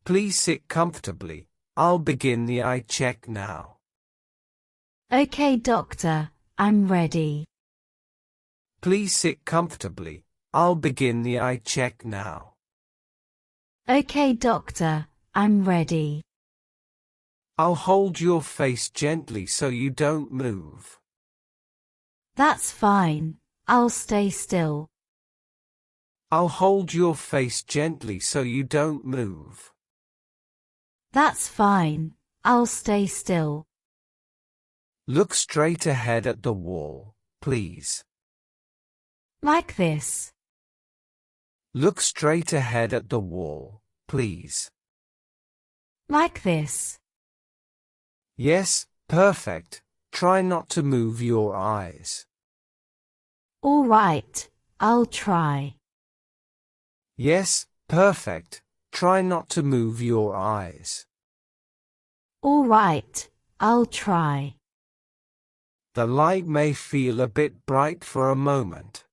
Please sit comfortably. I'll begin the eye check now. Okay, doctor, I'm ready. Please sit comfortably. I'll begin the eye check now. Okay, doctor, I'm ready. I'll hold your face gently so you don't move. That's fine. I'll stay still. I'll hold your face gently so you don't move. That's fine. I'll stay still. Look straight ahead at the wall, please. Like this. Look straight ahead at the wall, please. Like this. Yes, perfect. Try not to move your eyes. All right, I'll try. Yes, perfect. Try not to move your eyes. All right, I'll try. The light may feel a bit bright for a moment.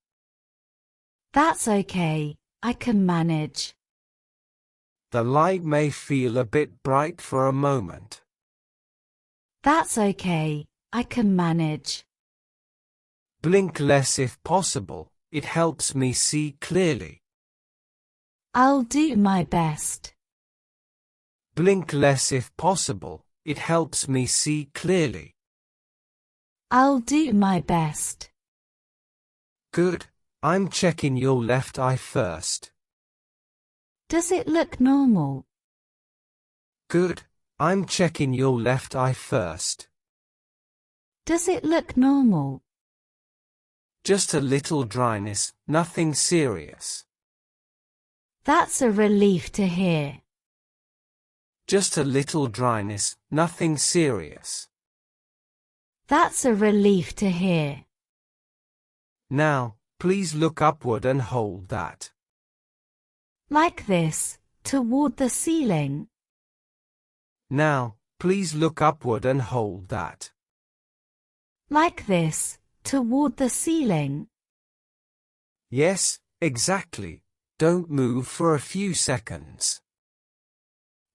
That's okay, I can manage. The light may feel a bit bright for a moment. That's okay, I can manage. Blink less if possible, it helps me see clearly. I'll do my best. Blink less if possible, it helps me see clearly. I'll do my best. Good, I'm checking your left eye first. Does it look normal? Good, I'm checking your left eye first. Does it look normal? Just a little dryness, nothing serious. That's a relief to hear. Just a little dryness, nothing serious. That's a relief to hear. Now, please look upward and hold that. Like this, toward the ceiling. Now, please look upward and hold that. Like this, toward the ceiling. Yes, exactly. Don't move for a few seconds.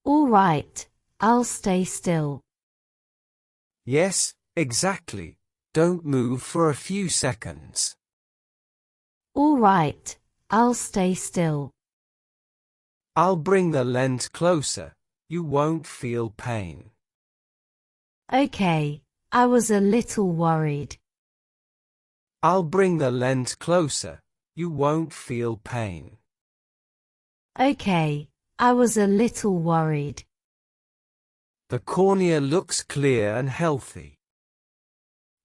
All right, I'll stay still. Yes, exactly. Don't move for a few seconds. All right, I'll stay still. I'll bring the lens closer. You won't feel pain. Okay, I was a little worried. I'll bring the lens closer. You won't feel pain. Okay, I was a little worried. The cornea looks clear and healthy.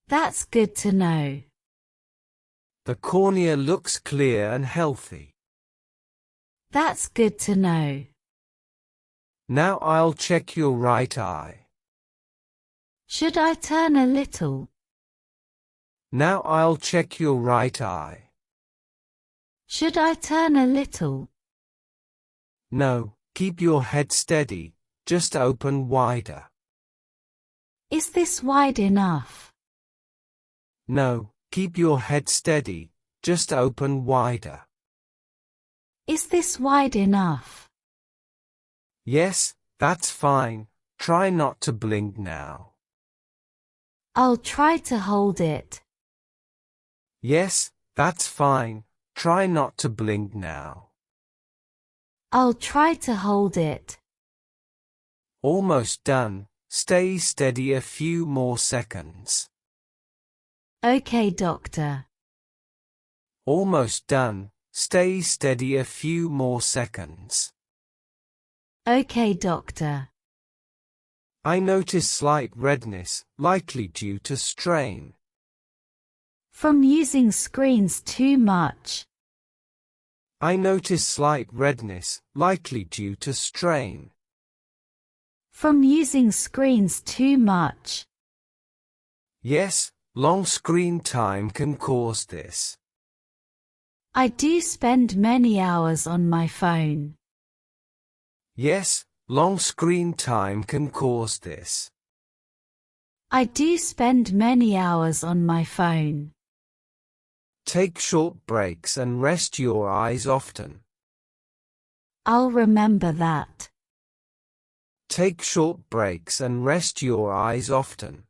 That's good to know. The cornea looks clear and healthy. That's good to know. Now I'll check your right eye. Should I turn a little? Now I'll check your right eye. Should I turn a little? No, keep your head steady, just open wider. Is this wide enough? No, keep your head steady, just open wider. Is this wide enough? Yes, that's fine. Try not to blink now. I'll try to hold it. Yes, that's fine. Try not to blink now. I'll try to hold it. Almost done. Stay steady a few more seconds. Okay, doctor. Almost done. Stay steady a few more seconds. Okay, doctor. I notice slight redness, likely due to strain. From using screens too much. I notice slight redness, likely due to strain. From using screens too much. Yes, long screen time can cause this. I do spend many hours on my phone. Yes, long screen time can cause this. I do spend many hours on my phone. Take short breaks and rest your eyes often. I'll remember that. Take short breaks and rest your eyes often.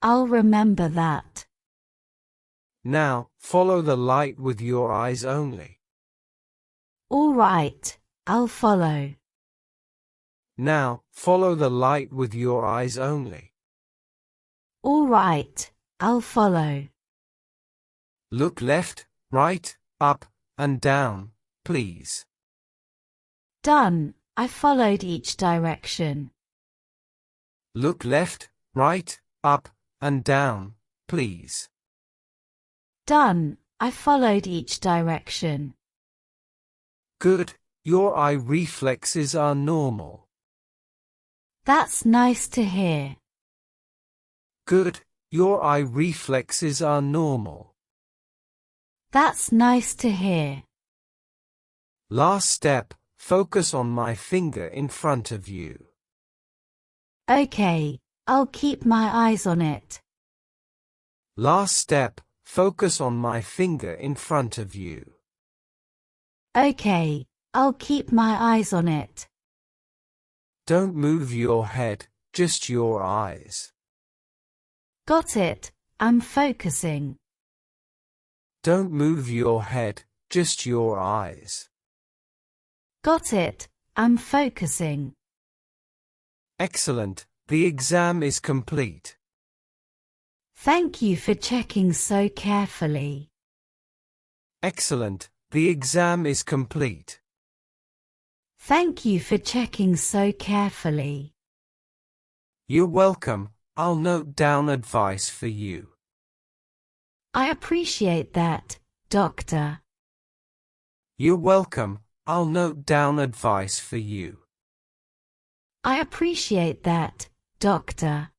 I'll remember that. Now, follow the light with your eyes only. All right, I'll follow. Now, follow the light with your eyes only. All right, I'll follow. Look left, right, up, and down, please. Done. I followed each direction. Look left, right, up, and down, please. Done. I followed each direction. Good. Your eye reflexes are normal. That's nice to hear. Good. Your eye reflexes are normal. That's nice to hear. Last step, focus on my finger in front of you. Okay, I'll keep my eyes on it. Last step, focus on my finger in front of you. Okay, I'll keep my eyes on it. Don't move your head, just your eyes. Got it, I'm focusing. Don't move your head, just your eyes. Got it, I'm focusing. Excellent, the exam is complete. Thank you for checking so carefully. Excellent, the exam is complete. Thank you for checking so carefully. You're welcome, I'll note down advice for you. I appreciate that, Doctor. You're welcome, I'll note down advice for you. I appreciate that, Doctor.